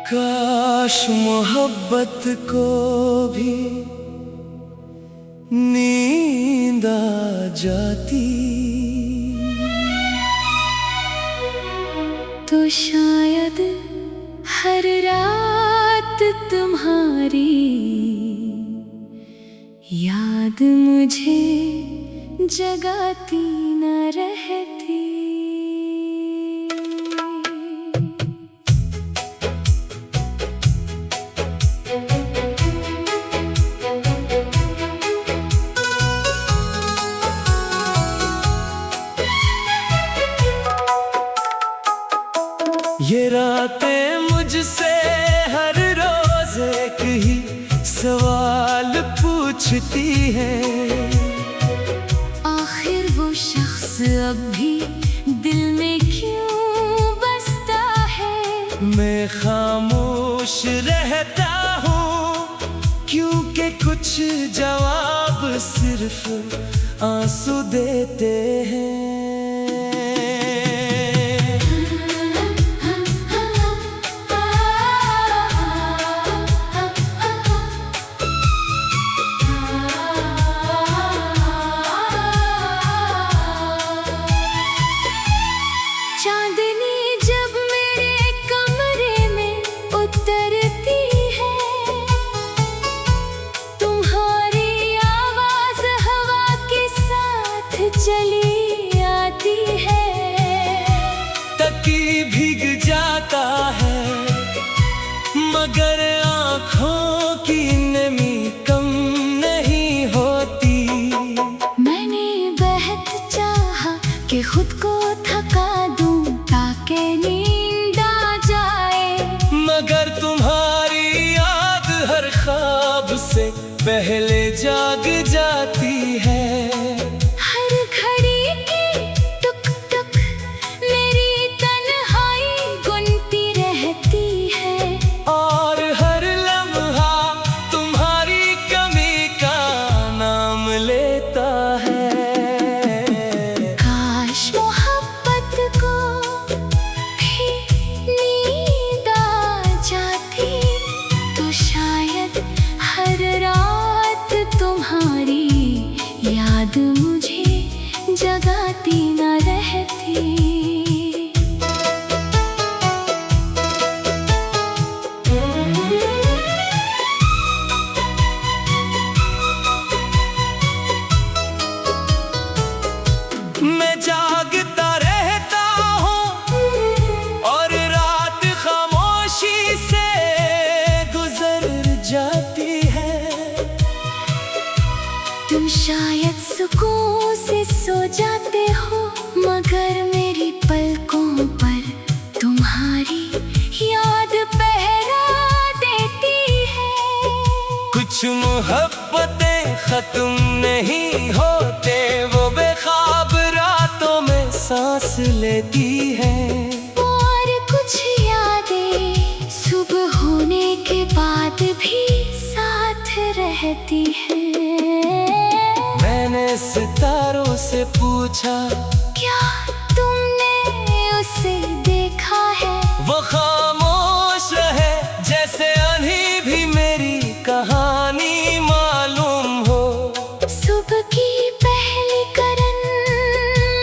काश मोहब्बत को भी नींद आ जाती तो शायद हर रात तुम्हारी याद मुझे जगाती न रहती। ये रातें मुझसे हर रोज एक ही सवाल पूछती है, आखिर वो शख्स अब भी दिल में क्यों बसता है। मैं खामोश रहता हूँ क्योंकि कुछ जवाब सिर्फ आंसू देते हैं। चांदनी जब मेरे कमरे में उतरती है, तुम्हारी आवाज हवा के साथ चली आती है। तकी भीग जाता है मगर आँखों की नमी कम नहीं होती। मैंने बेहद चाहा कि खुद को थका दूं ताकि नींद आ जाए, मगर तुम्हारी याद हर ख्वाब से पहले जाग जाती है। हर घड़ी की टुक टुक मेरी तन्हाई गुनती रहती है, और हर लम्हा तुम्हारी कमी का नाम लेता है। काश मोहब्बत को भी नींद आ जाती तो शायद हर रात तुम्हारी याद मुझे जगाती न रहती। मैं जागता रहता हूँ और रात खामोशी से गुजर जाती है। तुम शायद सुकून से सो जाते हो मगर मेरी पलकों पर तुम्हारी याद पहरा देती है। कुछ मोहब्बतें खत्म नहीं होते, वो बेख्वाब रातों में सांस लेती है। और कुछ यादें सुबह होने के बाद भी साथ रहती हैं। मैंने सितारों से पूछा, क्या तुमने उसे देखा है? वो खामोश रहे जैसे अभी भी मेरी कहानी मालूम हो। सुबह की पहली किरण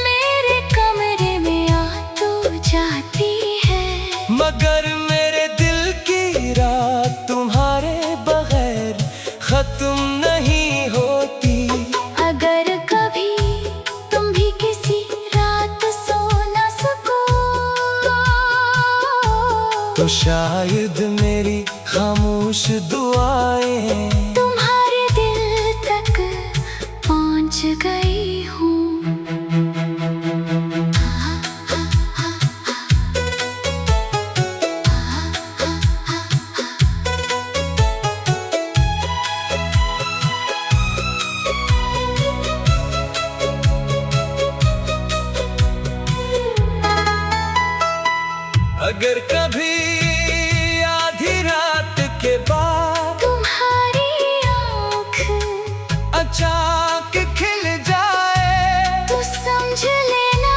मेरे कमरे में आ तो जाती है, मगर मेरे दिल की रात तुम्हारे बगैर खत्म नहीं होती। अगर कभी तुम भी किसी रात सो न सको तो शायद मेरी खामोश दुआएं तुम्हारे दिल तक पहुंच गई हूँ। अगर कभी आधी रात के बाद तुम्हारी आँख अचानक खिल जाए तो समझ लेना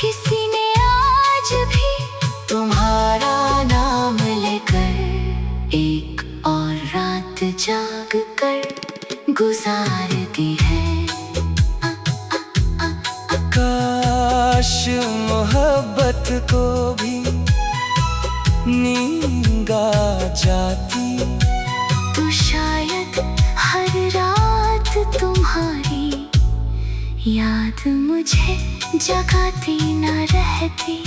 किसी ने आज भी तुम्हारा नाम लिखा मोहब्बत को भी नींद आ जाती। तो शायद हर रात तुम्हारी याद मुझे जगाती न रहती।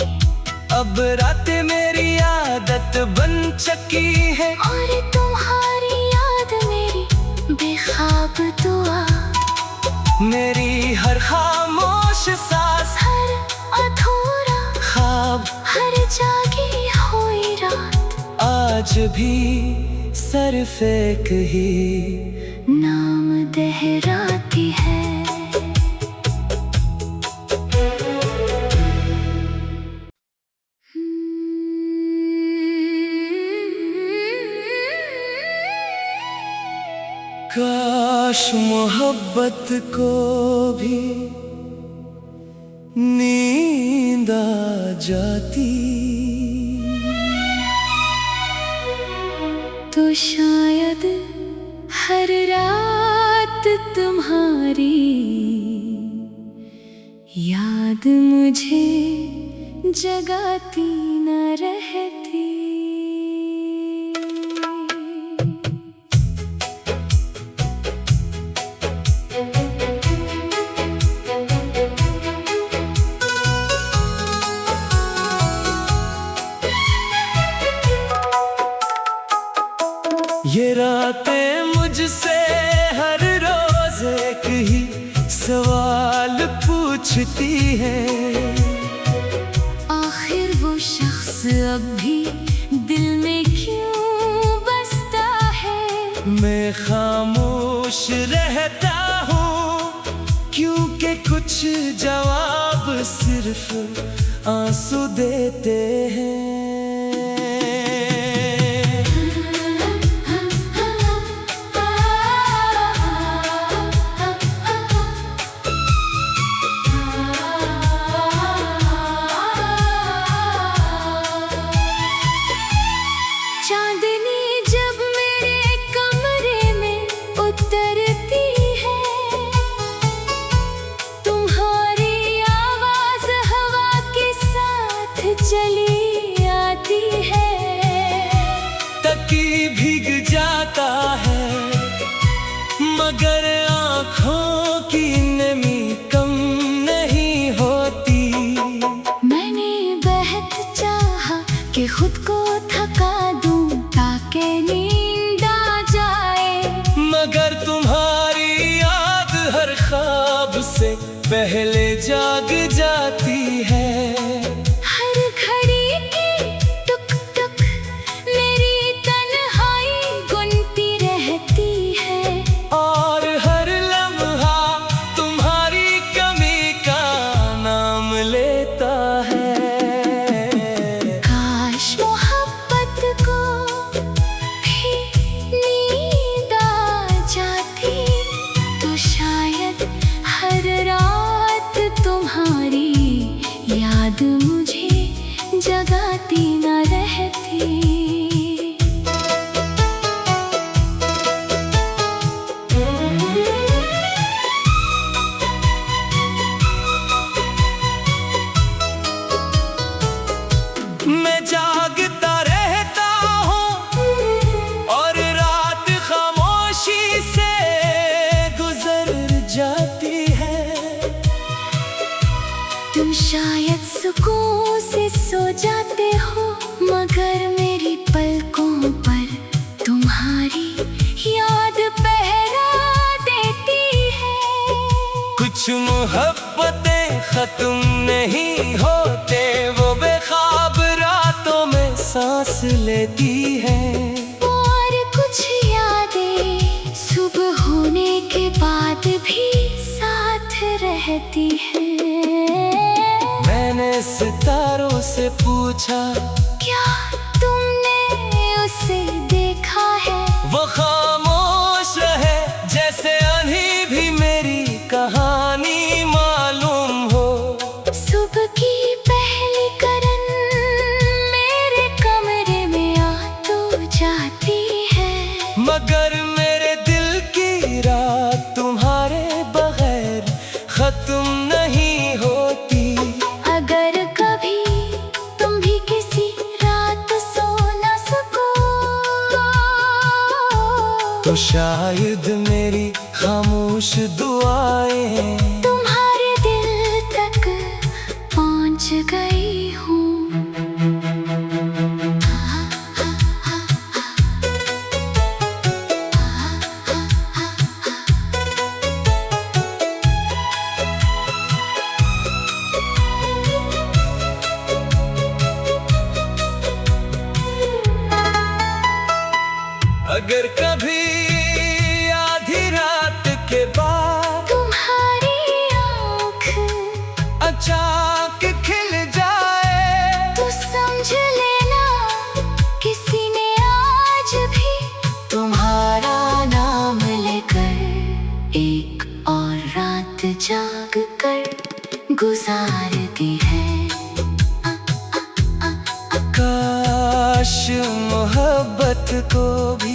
अब रातें मेरी आदत बन चुकी है और तुम्हारी याद मेरी बेख्वाब दुआ। मेरी हर खामोश सांस, हर अधूरा ख्वाब, हर जागी हुई रात आज भी सिर्फ एक ही नाम दोहराती है। काश मोहब्बत को भी नींद आ जाती। तो शायद हर रात तुम्हारी याद मुझे जगाती न रहती। ये रातें मुझसे हर रोज एक ही सवाल पूछती है। आखिर वो शख्स अब भी दिल में क्यों बसता है? मैं खामोश रहता हूँ क्योंकि कुछ जवाब सिर्फ आंसू देते हैं। चांदनी जब मेरे कमरे में उतरती है, तुम्हारी आवाज हवा के साथ चली आती है। तकी भीग जाता है मगर आँखों की नमी कम नहीं होती। मैंने बेहद चाहा कि खुद को थका दूं ताकि नींद आ जाए, मगर तुम्हारी याद हर ख्वाब से पहले जाग जाती है। हर घड़ी की टुक टुक मेरी तन्हाई गुनती रहती है। और हर लम्हा तुम्हारी कमी का नाम लेता है। काश मोहब्बत को भी नींद आ जाती। तो शायद हर रात तुम्हारी याद मुझे जगाती न रहती। मैं जागता रहता हूँ और रात खामोशी से गुजर जाती है। तुम शायद सुकून से सो जाते हो मगर मेरी पलकों पर तुम्हारी याद पहरा देती है। कुछ मोहब्बतें खत्म नहीं होते, वो बेख्वाब रातों में सांस लेती है। और कुछ यादें सुबह होने के बाद भी साथ रहती हैं। मैंने सितारों से पूछा क्या तुमने उसे देखा है? वो खामोश है जैसे अभी भी मेरी कहानी मालूम हो। सुबह की पहली किरण मेरे कमरे में आ तो जाती है, मगर मेरे दिल की रात तुम्हारे बगैर खत्म नहीं होती। अगर शायद मेरी खामोश दुआएं तुम्हारे दिल तक पहुंच गई हूँ। अगर कभी आधी रात के बाद तुम्हारी आँख अचानक खिल जाए तो समझ लेना किसी ने आज भी तुम्हारा नाम लेकर एक और रात जाग कर गुजार दी है। काश मोहब्बत को भी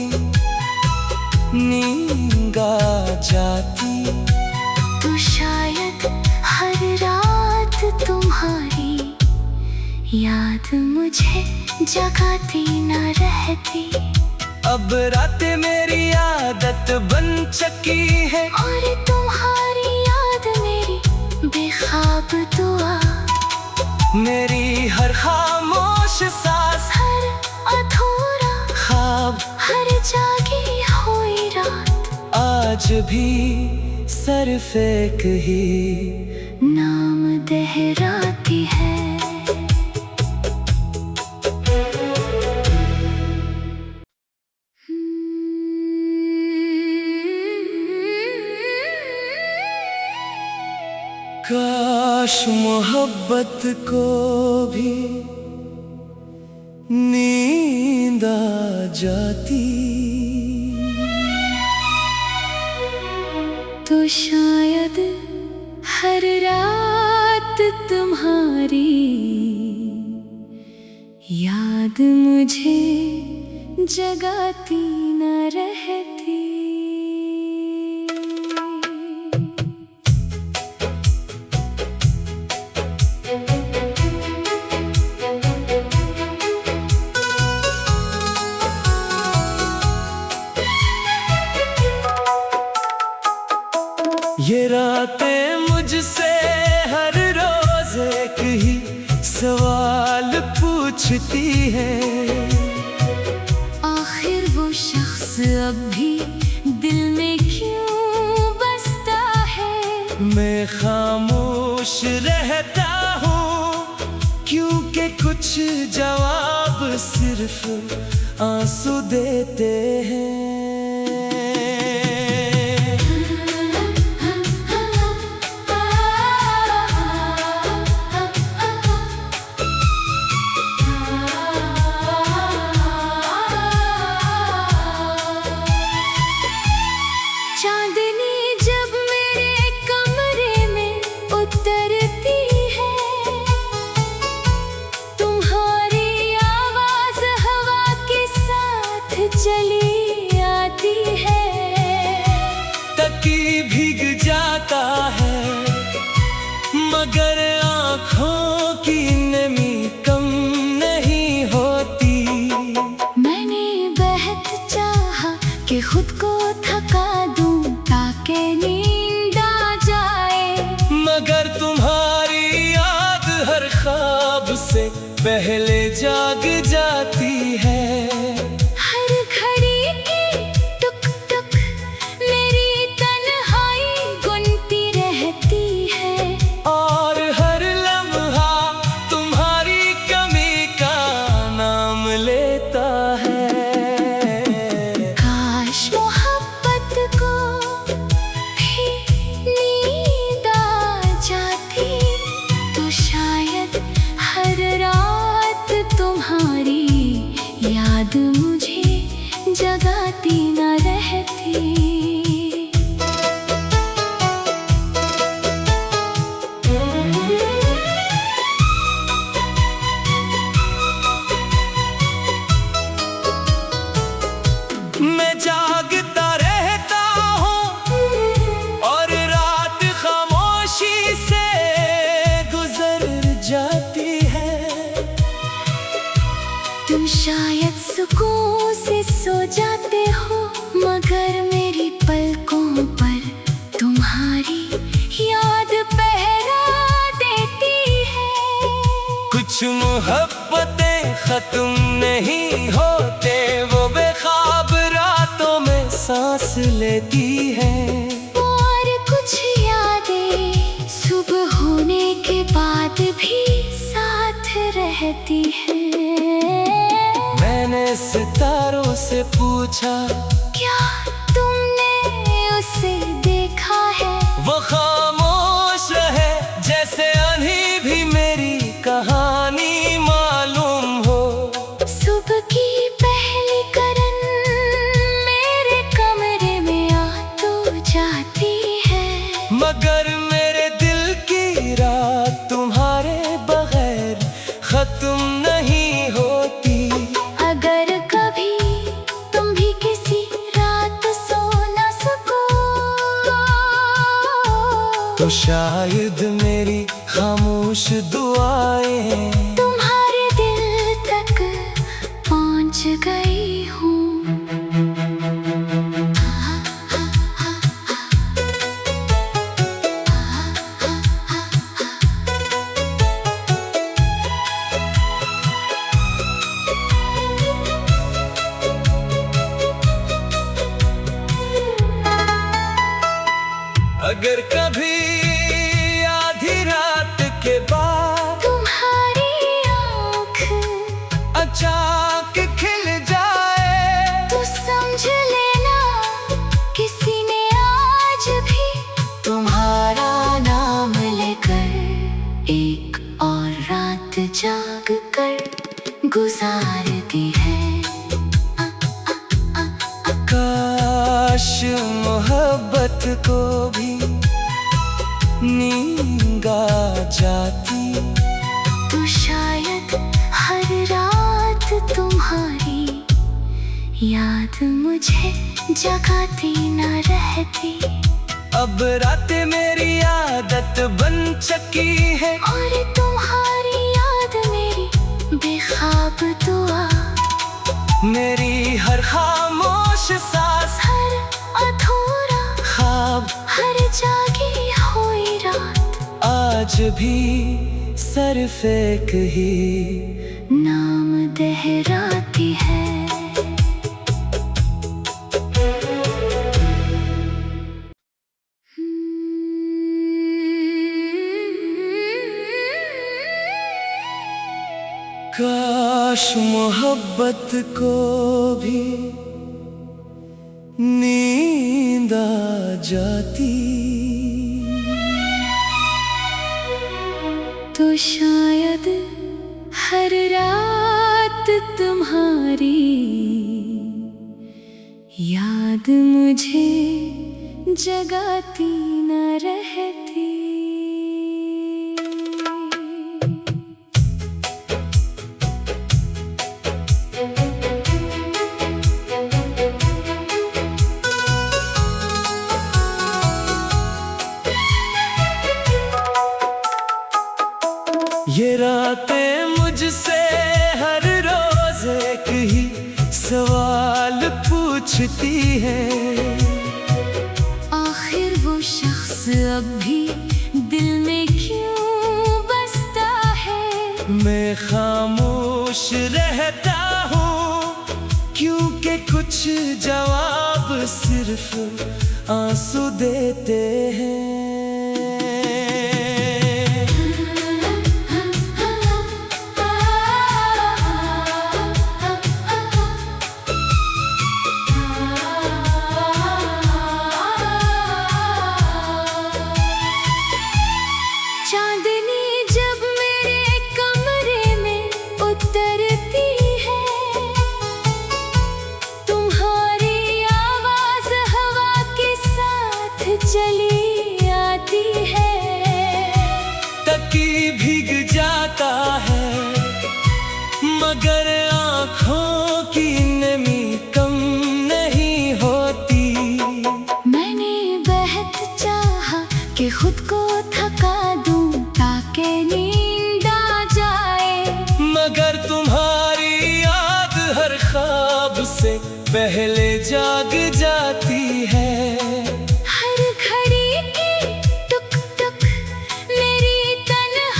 नींद आ जाती तो शायद हर रात तुम्हारी याद मुझे जगाती न रहती। अब रातें मेरी आदत बन चुकी है और तुम्हारी याद मेरी बेख्वाब दुआ, मेरी हर खामोश सांस, हर अधूरा ख्वाब, हर जागी हुई रात आज भी सिर्फ एक ही नाम दोहराती है। काश मोहब्बत को भी नींद आ जाती तो शायद हर रात तुम्हारी याद मुझे जगाती न रहती। ये रातें मुझसे हर रोज एक ही सवाल पूछती है, आखिर वो शख्स अब भी दिल में क्यों बसता है। मैं खामोश रहता हूँ क्योंकि कुछ जवाब सिर्फ आंसू देते हैं। चांदनी जब मेरे कमरे में उतरती है, तुम्हारी आवाज हवा के साथ चली आती है। तकी भीग जाता है मगर आँखों की नमी कम नहीं होती। मैंने बेहद चाहा कि खुद को थका दूं ताकि नींद आ जाए, मगर तुम्हारी याद हर ख्वाब से पहले जाग जाती है। हर घड़ी की टुक टुक मेरी तन्हाई गुनती रहती है, और हर लम्हा तुम्हारी कमी का नाम लेता है। काश मोहब्बत को भी नींद आ जाती तो शायद हर रात तुम्हारी याद मुझे जगाती न रहती। मैं जागता रहता हूँ और रात खामोशी से गुजर जाती है। तुम शायद सुकून से सो जाते हो मगर कुछ मोहब्बतें खत्म नहीं होते, वो बेख्वाब रातों में सांस लेती है। और कुछ यादें सुबह होने के बाद भी साथ रहती हैं। मैंने सितारों से पूछा, क्या तुमने उसे देखा है? वो खामोश है जैसे आंधी भी मेरी कहानी मालूम हो। सुबह की पहली किरण मेरे कमरे में आ तो जाती है, मगर मेरे दिल की रात तुम्हारे बगैर खत्म नहीं होती। अगर कभी तुम भी किसी रात सो न सको, तो शायद मेरी खामोश दुआएं तुम्हारे दिल तक पहुंच गई हूँ। अगर कभी आधी रात के बाद तुम्हारी आँख अचानक खिल जाए, तो समझ लेना किसी ने आज भी तुम्हारा नाम लेकर एक और रात जाग कर गुजार दी है। काश मोहब्बत को भी नींद आ जाती, तो शायद हर रात तुम्हारी याद मुझे जगाती न रहती। अब रातें मेरी आदत बन चुकी है, और तुम्हारी याद मेरी बेख्वाब दुआ, मेरी हर खामोश सांस, हर अधूरा ख्वाब, हर जागी हुई रात आज भी सिर्फ एक ही नाम दोहराती है। काश मोहब्बत को भी नींद आ जाती, तो शायद हर रात तुम्हारी याद मुझे जगाती न रहती। ये रातें मुझसे हर रोज एक ही सवाल पूछती है, आखिर वो शख्स अब भी दिल में क्यों बसता है? मैं खामोश रहता हूँ क्योंकि कुछ जवाब सिर्फ आंसू देते हैं। चांदनी जब मेरे कमरे में उतरती है, तुम्हारी आवाज हवा के साथ चली आती है। तकी भीग जाता है मगर आँखों की नमी कम नहीं होती। मैंने बेहद चाहा कि खुद को थका दूं ताकि नींद आ जाए, मगर तुम्हारी याद हर ख्वाब से पहले जाग जाती है। हर घड़ी की टुक टुक मेरी तन्हाई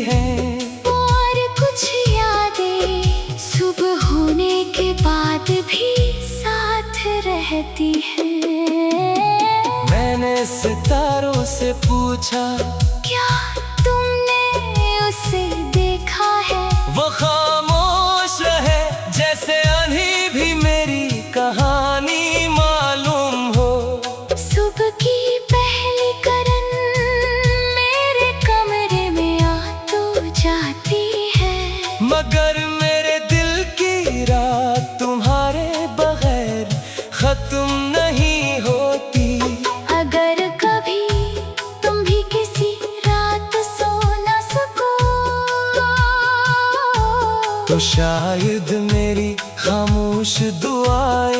हैं। और कुछ यादें सुबह होने के बाद भी साथ रहती हैं। मैंने सितारों से पूछा, क्या तुमने उसे देखा है? वो खामोश रहे जैसे आंधी भी मेरी कहानी मालूम हो। सुबह की पहली किरण मेरे कमरे में आ तो जाती है, मगर मेरे दिल की रात तुम्हारे बगैर खत्म नहीं होती। अगर कभी तुम भी किसी रात सो न सको तो शायद मेरी खामोश दुआ